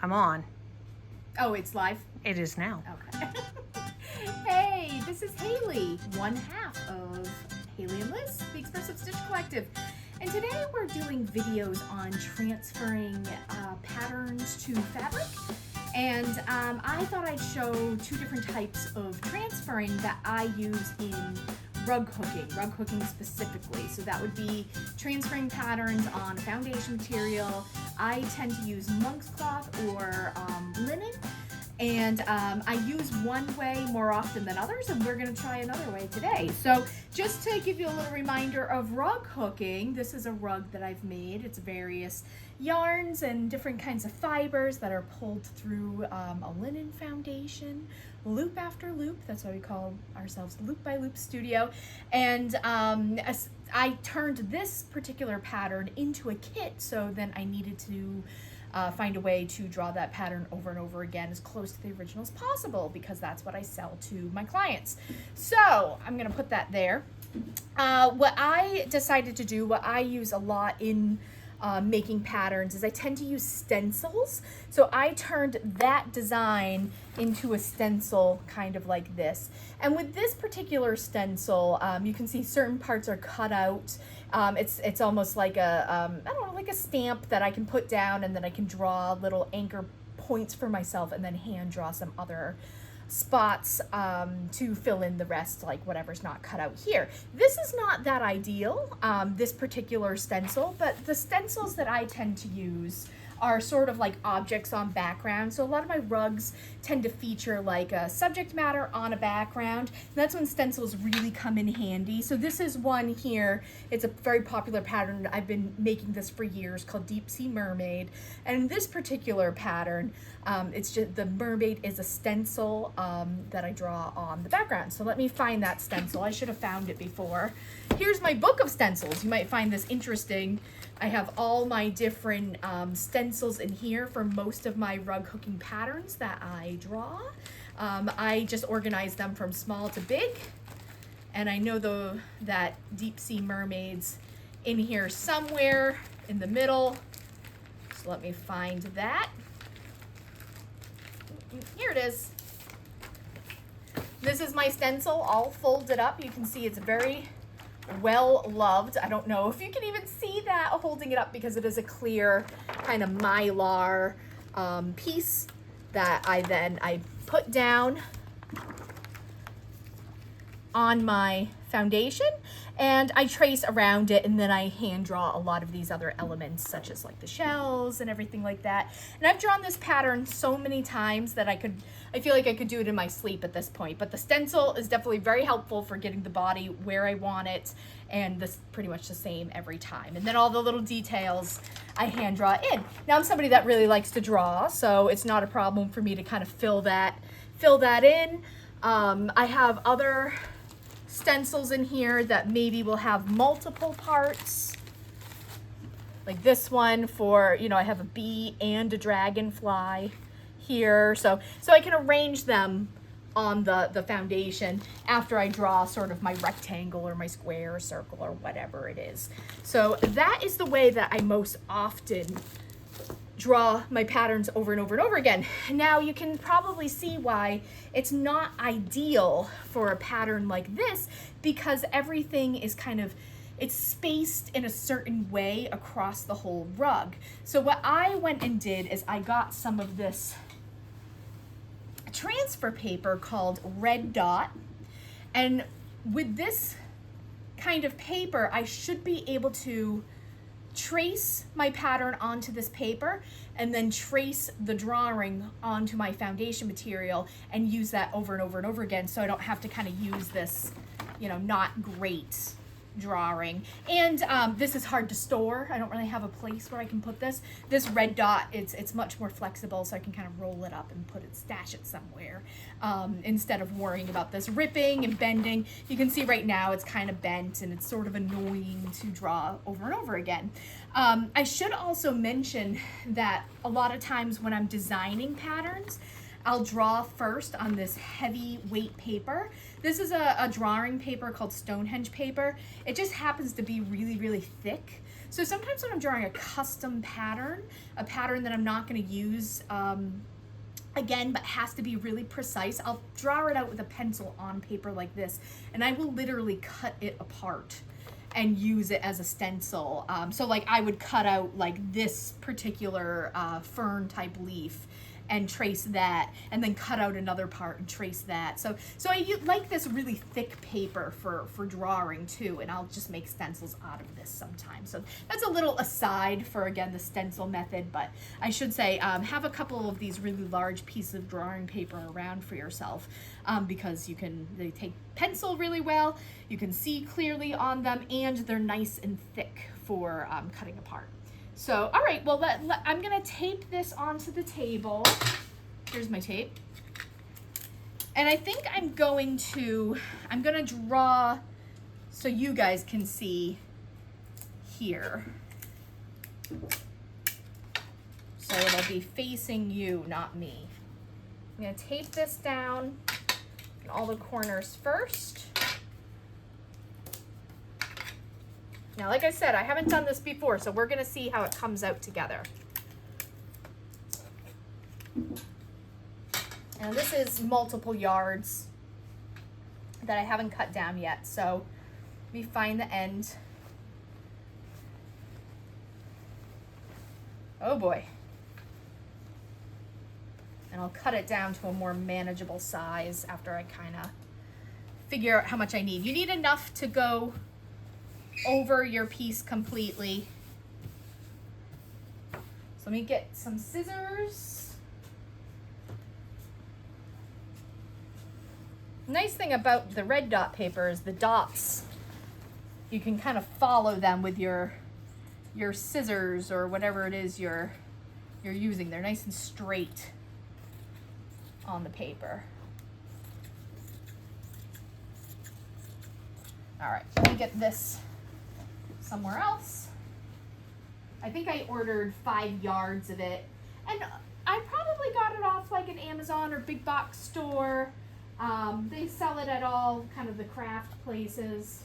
I'm on. Oh, it's live? It is now. Okay. Hey, this is Hayley, one half of Hayley and Liz, the Expressive Stitch Collective. And today we're doing videos on transferring patterns to fabric. And I thought I'd show two different types of transferring that I use in rug hooking specifically. So that would be transferring patterns on foundation material. I tend to use monk's cloth or linen. And I use one way more often than others, and we're going to try another way today. So just to give you a little reminder of rug hooking, this is a rug that I've made. It's various yarns and different kinds of fibers that are pulled through a linen foundation, loop after loop. That's why we call ourselves Loop by Loop Studio. And I turned this particular pattern into a kit, so then I needed to find a way to draw that pattern over and over again as close to the original as possible, because that's what I sell to my clients. So I'm gonna put that there. What I decided to do, what I use a lot in making patterns, is I tend to use stencils. So I turned that design into a stencil kind of like this. And with this particular stencil, you can see certain parts are cut out. It's almost like a, I don't know, like a stamp that I can put down, and then I can draw little anchor points for myself and then hand draw some other spots to fill in the rest, like whatever's not cut out here. This is not that ideal, this particular stencil, but the stencils that I tend to use are sort of like objects on background. So a lot of my rugs tend to feature like a subject matter on a background. And that's when stencils really come in handy. So this is one here. It's a very popular pattern. I've been making this for years, called Deep Sea Mermaid. And this particular pattern, it's just the mermaid is a stencil that I draw on the background. So let me find that stencil. I should have found it before. Here's my book of stencils. You might find this interesting. I have all my different stencils in here for most of my rug hooking patterns that I draw. I just organize them from small to big. And I know that Deep Sea Mermaid's in here somewhere in the middle. So let me find that. Here it is. This is my stencil all folded up. You can see it's very well loved. I don't know if you can even see that holding it up, because it is a clear kind of mylar piece that I put down on my foundation, and I trace around it, and then I hand draw a lot of these other elements, such as like the shells and everything like that. And I've drawn this pattern so many times that I feel like I could do it in my sleep at this point. But the stencil is definitely very helpful for getting the body where I want it, and this pretty much the same every time. And then all the little details I hand draw in. Now I'm somebody that really likes to draw, so it's not a problem for me to kind of fill that in. I have other stencils in here that maybe will have multiple parts, like this one for, you know, I have a bee and a dragonfly here, so I can arrange them on the foundation after I draw sort of my rectangle or my square or circle or whatever it is. So that is the way that I most often draw my patterns over and over and over again. Now you can probably see why it's not ideal for a pattern like this, because everything is it's spaced in a certain way across the whole rug. So what I went and did is I got some of this transfer paper called Red Dot, and with this kind of paper I should be able to trace my pattern onto this paper and then trace the drawing onto my foundation material and use that over and over and over again, so I don't have to kind of use this, you know, not great drawing. And this is hard to store. I don't really have a place where I can put this. This Red Dot, it's much more flexible, so I can kind of roll it up and stash it somewhere, instead of worrying about this ripping and bending. You can see right now it's kind of bent, and it's sort of annoying to draw over and over again. I should also mention that a lot of times when I'm designing patterns, I'll draw first on this heavy weight paper. This is a drawing paper called Stonehenge paper. It just happens to be really, really thick. So sometimes when I'm drawing a custom pattern, a pattern that I'm not going to use again, but has to be really precise, I'll draw it out with a pencil on paper like this, and I will literally cut it apart and use it as a stencil. So like I would cut out like this particular fern type leaf and trace that, and then cut out another part and trace that. So I like this really thick paper for drawing too, and I'll just make stencils out of this sometimes. So that's a little aside for, again, the stencil method, but I should say have a couple of these really large pieces of drawing paper around for yourself, because they take pencil really well, you can see clearly on them, and they're nice and thick for cutting apart. So, all right, well, I'm gonna tape this onto the table. Here's my tape. And I think I'm gonna draw so you guys can see here. So it'll be facing you, not me. I'm gonna tape this down in all the corners first. Now, like I said, I haven't done this before, so we're gonna see how it comes out together. And this is multiple yards that I haven't cut down yet, so let me find the end. Oh boy. And I'll cut it down to a more manageable size after I kind of figure out how much I need. You need enough to go over your piece completely. So let me get some scissors. Nice thing about the red dot paper is the dots, you can kind of follow them with your scissors or whatever it is you're using. They're nice and straight on the paper. All right, let me get this somewhere else. I think I ordered 5 yards of it, and I probably got it off like an Amazon or big box store. They sell it at all kind of the craft places,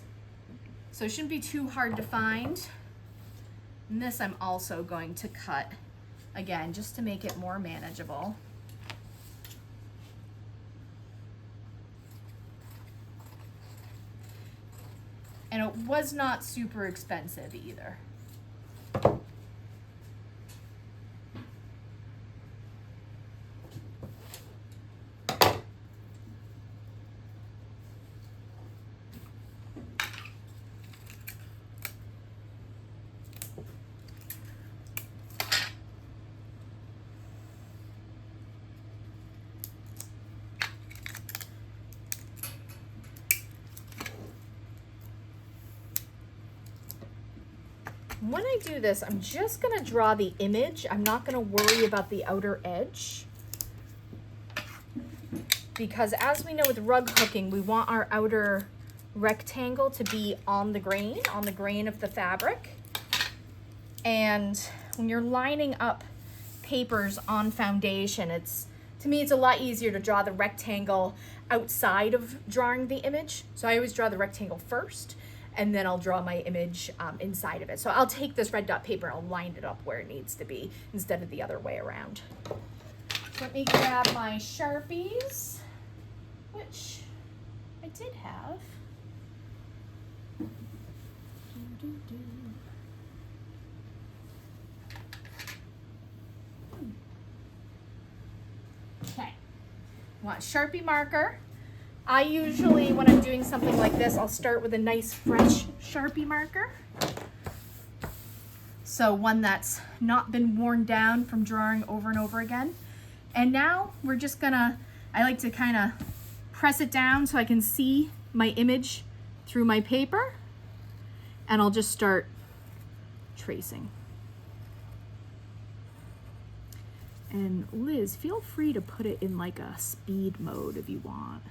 so it shouldn't be too hard to find. And this I'm also going to cut again just to make it more manageable. And it was not super expensive either. When I do this, I'm just gonna draw the image. I'm not gonna worry about the outer edge, because as we know with rug hooking, we want our outer rectangle to be on the grain of the fabric. And when you're lining up papers on foundation, to me, it's a lot easier to draw the rectangle outside of drawing the image. So I always draw the rectangle first, and then I'll draw my image inside of it. So I'll take this red dot paper and I'll line it up where it needs to be instead of the other way around. So let me grab my Sharpies, which I did have. Okay, want Sharpie marker. I usually, when I'm doing something like this, I'll start with a nice fresh Sharpie marker. So one that's not been worn down from drawing over and over again. And now we're just gonna, I like to kind of press it down so I can see my image through my paper. And I'll just start tracing. And Liz, feel free to put it in like a speed mode if you want.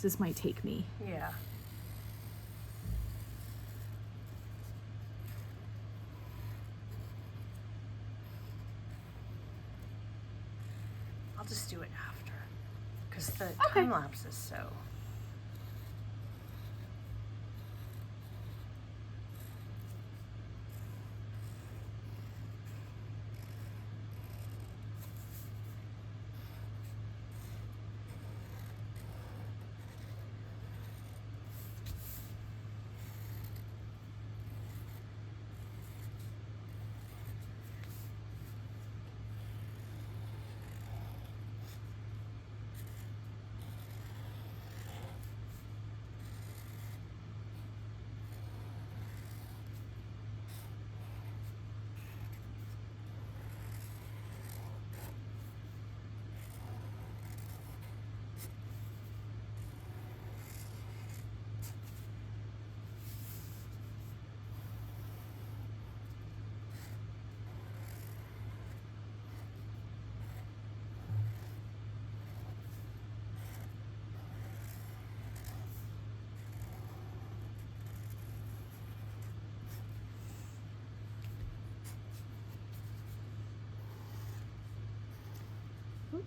This might take me. Yeah. I'll just do it after, because the time lapse is so. Oops.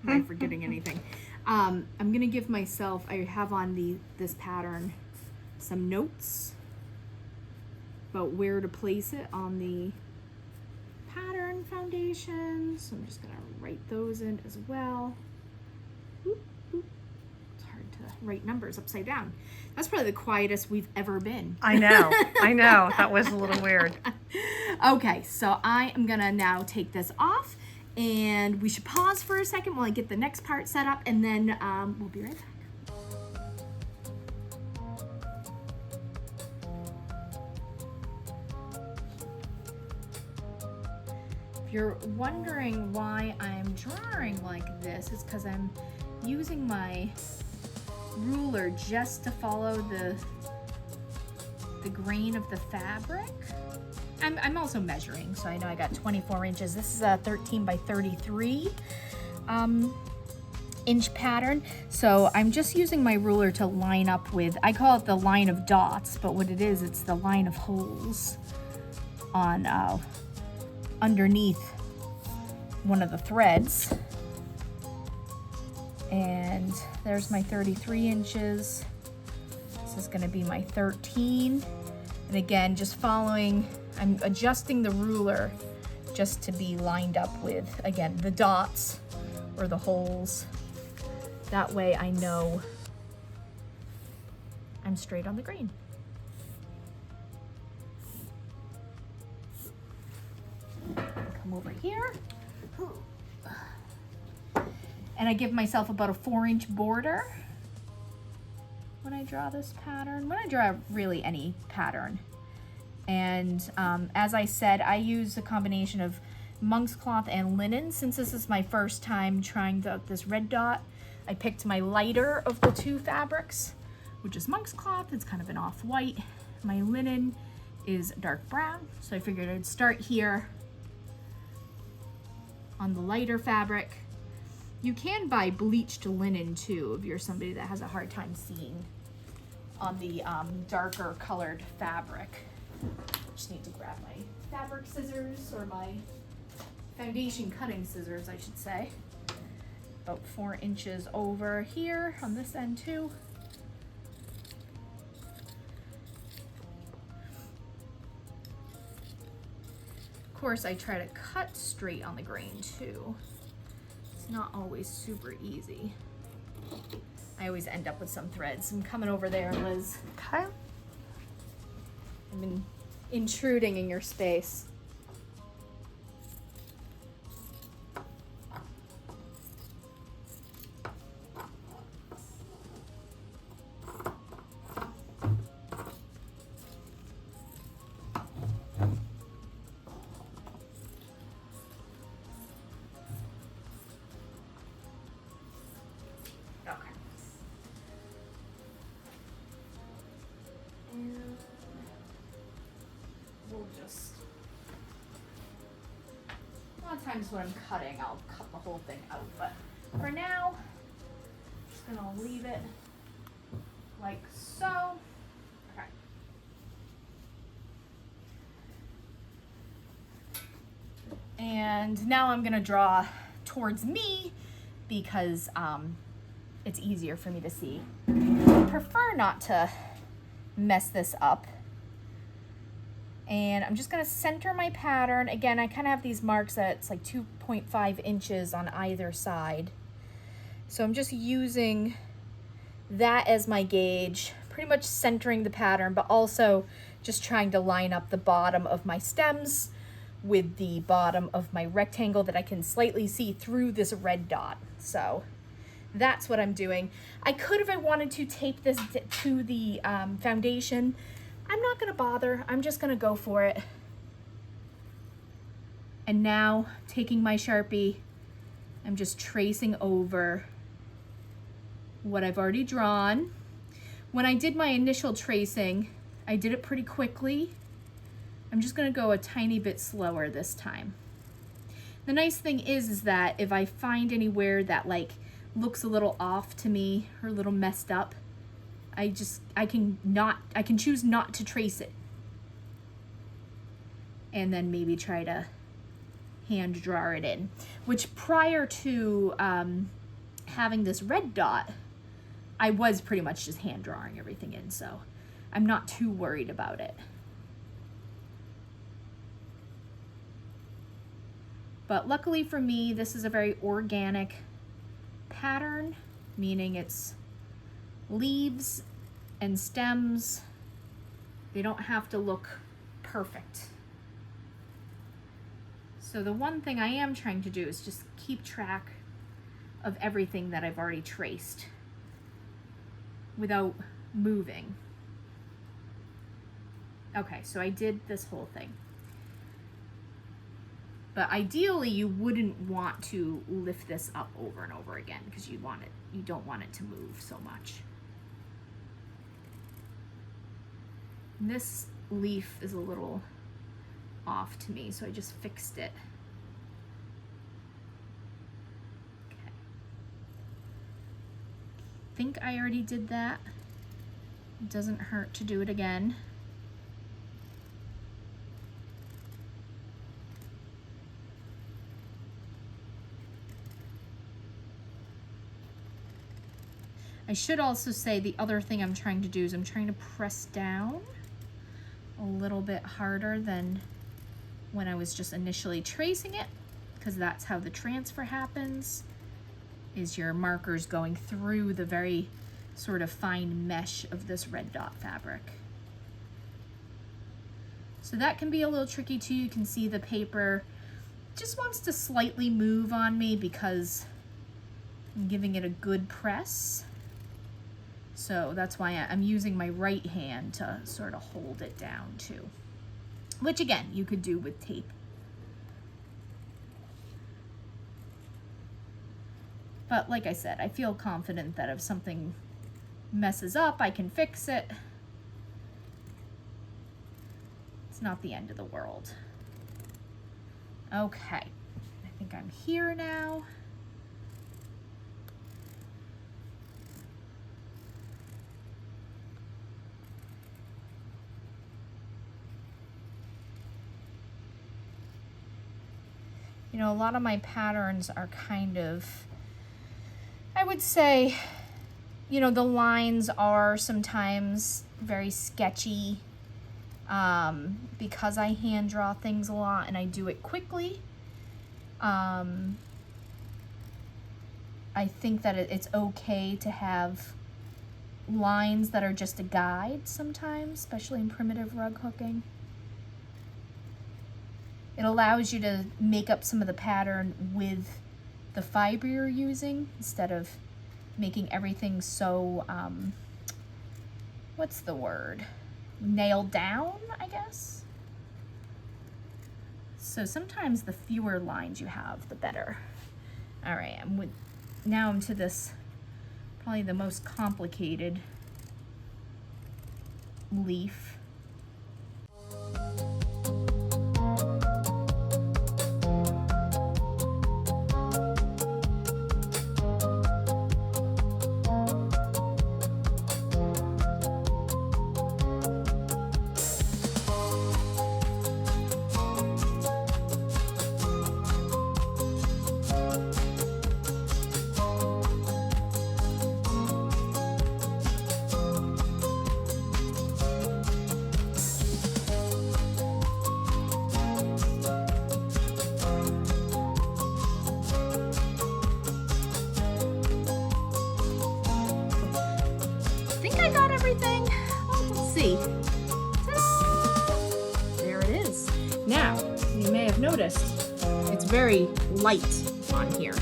Am I forgetting anything? I'm gonna give myself, I have on this pattern some notes about where to place it on the pattern foundation. So I'm just gonna write those in as well. Whoop, whoop. It's hard to write numbers upside down. That's probably the quietest we've ever been. I know. I know. That was a little weird. Okay, so I am gonna now take this off, and we should pause for a second while I get the next part set up, and then we'll be right back. If you're wondering why I'm drawing like this, it's because I'm using my ruler just to follow the grain of the fabric. I'm also measuring, so I know I got 24 inches. This is a 13 by 33 inch pattern. So I'm just using my ruler to line up with, I call it the line of dots, but what it is, it's the line of holes on underneath one of the threads. And there's my 33 inches. This is gonna be my 13. And again, just following, I'm adjusting the ruler just to be lined up with, again, the dots or the holes. That way I know I'm straight on the grain. Come over here. And I give myself about a 4-inch border when I draw this pattern. When I draw really any pattern, And as I said, I use a combination of monk's cloth and linen. Since this is my first time trying this red dot, I picked my lighter of the two fabrics, which is monk's cloth. It's kind of an off-white. My linen is dark brown, so I figured I'd start here on the lighter fabric. You can buy bleached linen too if you're somebody that has a hard time seeing on the darker colored fabric. Just need to grab my fabric scissors, or my foundation cutting scissors, I should say. About 4 inches over here on this end too. Of course, I try to cut straight on the grain too. It's not always super easy. I always end up with some threads. I'm coming over there, Liz. Okay. I've been intruding in your space. A lot of times when I'm cutting, I'll cut the whole thing out, but for now, I'm just gonna leave it like so. Okay. And now I'm gonna draw towards me because it's easier for me to see. I prefer not to mess this up. And I'm just gonna center my pattern. Again, I kind of have these marks that it's like 2.5 inches on either side. So I'm just using that as my gauge, pretty much centering the pattern, but also just trying to line up the bottom of my stems with the bottom of my rectangle that I can slightly see through this red dot. So that's what I'm doing. I could, if I wanted to, tape this to the foundation. I'm not gonna bother, I'm just gonna go for it. And now, taking my Sharpie, I'm just tracing over what I've already drawn. When I did my initial tracing, I did it pretty quickly. I'm just gonna go a tiny bit slower this time. The nice thing is that if I find anywhere that like looks a little off to me or a little messed up, I can choose not to trace it. And then maybe try to hand draw it in. Which prior to having this red dot, I was pretty much just hand drawing everything in, so I'm not too worried about it. But luckily for me, this is a very organic pattern, meaning it's leaves and stems, they don't have to look perfect. So the one thing I am trying to do is just keep track of everything that I've already traced without moving. Okay, so I did this whole thing. But ideally you wouldn't want to lift this up over and over again because you don't want it to move so much. This leaf is a little off to me, so I just fixed it. Okay. I think I already did that. It doesn't hurt to do it again. I should also say the other thing I'm trying to do is I'm trying to press down a little bit harder than when I was just initially tracing it, because that's how the transfer happens, is your markers going through the very sort of fine mesh of this red dot fabric. So that can be a little tricky too. You can see the paper just wants to slightly move on me because I'm giving it a good press. So that's why I'm using my right hand to sort of hold it down too. which again, you could do with tape. But like I said, I feel confident that if something messes up, I can fix it. It's not the end of the world. Okay, I think I'm here now. You know, a lot of my patterns are kind of, I would say, you know, the lines are sometimes very sketchy because I hand draw things a lot and I do it quickly. I think that it's okay to have lines that are just a guide sometimes, especially in primitive rug hooking. It allows you to make up some of the pattern with the fiber you're using instead of making everything so, what's the word? Nailed down, I guess? So sometimes the fewer lines you have, the better. All right, now I'm to this, probably the most complicated leaf. There it is. Now, you may have noticed it's very light on here,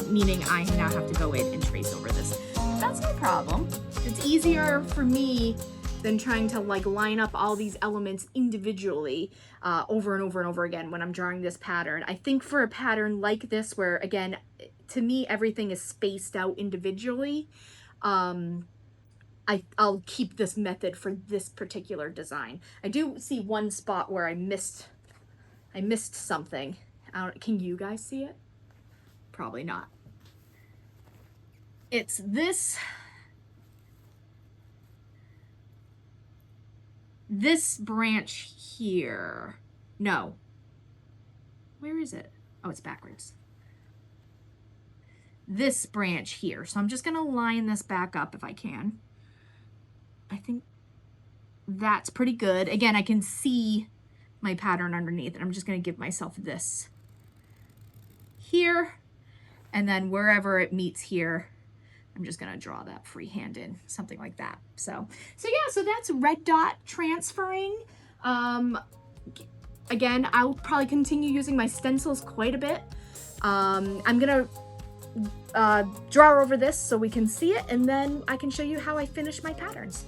meaning I now have to go in and trace over this. That's no problem. It's easier for me than trying to like line up all these elements individually over and over and over again when I'm drawing this pattern. I think for a pattern like this, where again, to me, everything is spaced out individually, I'll keep this method for this particular design. I do see one spot where I missed something. Can you guys see it? Probably not. It's this branch here. No. Where is it? Oh, it's backwards. This branch here. So I'm just gonna line this back up if I can. I think that's pretty good. Again, I can see my pattern underneath, and I'm just going to give myself this here, and then wherever it meets here, I'm just going to draw that freehand, something like that. So yeah, so that's red dot transferring. Again, I'll probably continue using my stencils quite a bit. I'm gonna draw over this so we can see it, and then I can show you how I finish my patterns.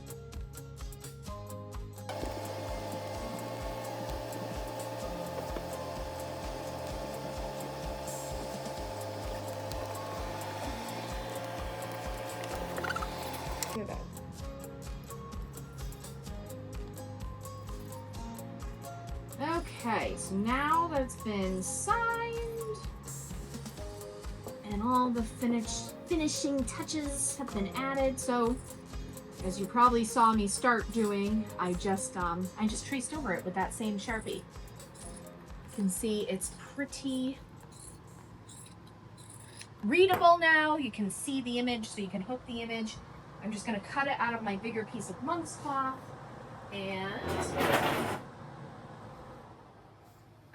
Okay, so now that's been signed and all the finishing touches have been added. So as you probably saw me start doing, I just traced over it with that same Sharpie. You can see it's pretty readable now. You can see the image, so you can hook the image. I'm just going to cut it out of my bigger piece of monk's cloth, and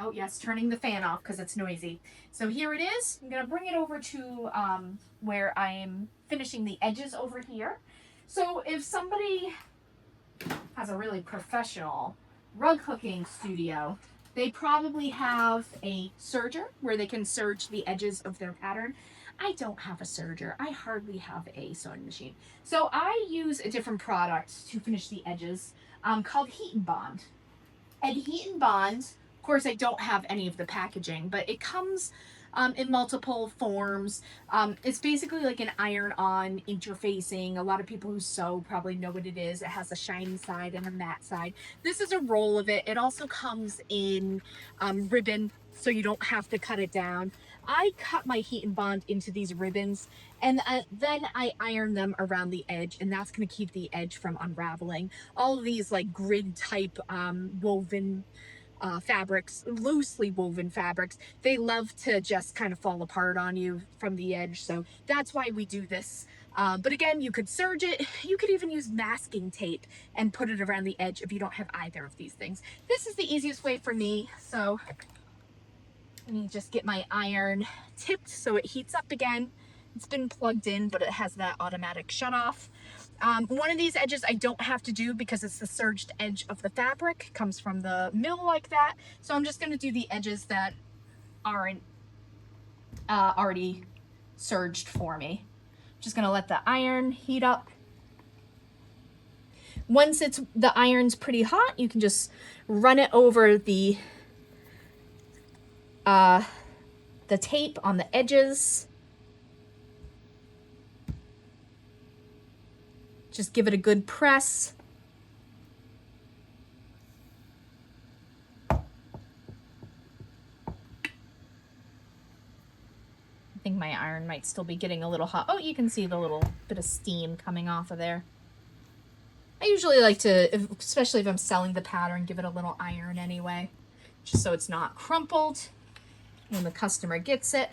oh yes, turning the fan off because it's noisy. So here it is. I'm going to bring it over to where I'm finishing the edges over here. So if somebody has a really professional rug hooking studio, they probably have a serger where they can serge the edges of their pattern. I don't have a serger. I hardly have a sewing machine. So I use a different product to finish the edges called Heat and Bond. Heat and Bond. Of course, I don't have any of the packaging, but it comes in multiple forms. It's basically like an iron-on interfacing. A lot of people who sew probably know what it is. It has a shiny side and a matte side. This is a roll of it. It also comes in ribbon, so you don't have to cut it down. I cut my Heat and Bond into these ribbons, and then I iron them around the edge, and that's going to keep the edge from unraveling. All of these like grid type woven fabrics, loosely woven fabrics, they love to just kind of fall apart on you from the edge. So that's why we do this. But again, you could serge it. You could even use masking tape and put it around the edge if you don't have either of these things. This is the easiest way for me. So let me just get my iron tipped so it heats up again. It's been plugged in, but it has that automatic shut off. One of these edges I don't have to do because it's the serged edge of the fabric. It comes from the mill like that. So I'm just going to do the edges that aren't already serged for me. Just going to let the iron heat up. Once the iron's pretty hot, you can just run it over the tape on the edges. Just give it a good press. I think my iron might still be getting a little hot. Oh, you can see the little bit of steam coming off of there. I usually like to, especially if I'm selling the pattern, give it a little iron anyway, just so it's not crumpled when the customer gets it.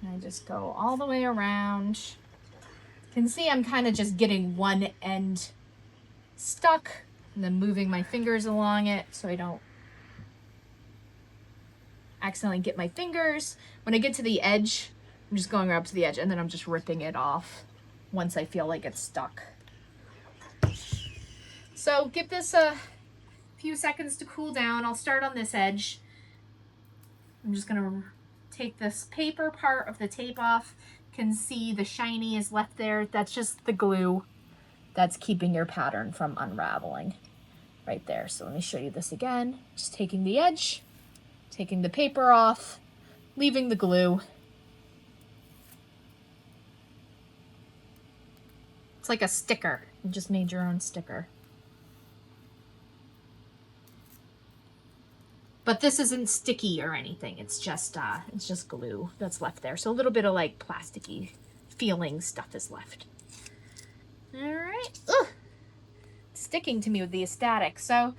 I just go all the way around. You can see I'm kind of just getting one end stuck and then moving my fingers along it so I don't accidentally get my fingers. When I get to the edge, I'm just going up to the edge and then I'm just ripping it off once I feel like it's stuck. So give this a few seconds to cool down. I'll start on this edge. I'm just gonna take this paper part of the tape off. You can see the shiny is left there. That's just the glue that's keeping your pattern from unraveling right there. So let me show you this again. Just taking the edge, taking the paper off, leaving the glue. It's like a sticker. You just made your own sticker. But this isn't sticky or anything. It's just glue that's left there. So a little bit of like plasticky feeling stuff is left. All right. Ugh. It's sticking to me with the static. So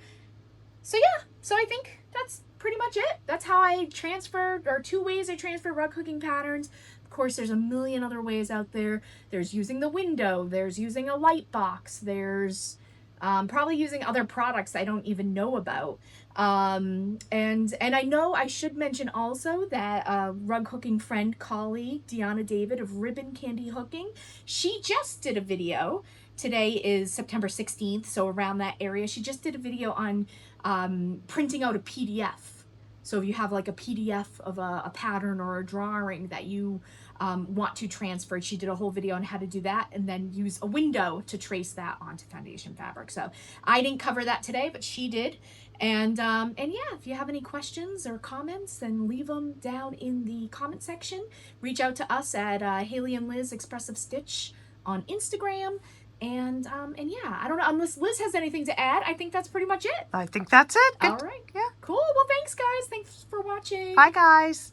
yeah. So I think that's pretty much it. That's how I transferred, or 2 ways I transfer rug hooking patterns. Of course, there's a million other ways out there. There's using the window. There's using a light box. There's probably using other products I don't even know about. And I know I should mention also that rug hooking friend, colleague, Deanna David of Ribbon Candy Hooking, she just did a video. Today is September 16th, so around that area. She just did a video on printing out a PDF. So if you have like a PDF of a pattern or a drawing that you want to transfer, she did a whole video on how to do that and then use a window to trace that onto foundation fabric. So I didn't cover that today, but she did. And yeah, if you have any questions or comments, then leave them down in the comment section. Reach out to us at Hayley and Liz Expressive Stitch on Instagram. And yeah, I don't know, unless Liz has anything to add, I think that's pretty much it. I think that's it. Good. All right. Yeah. Cool. Well, thanks, guys. Thanks for watching. Bye, guys.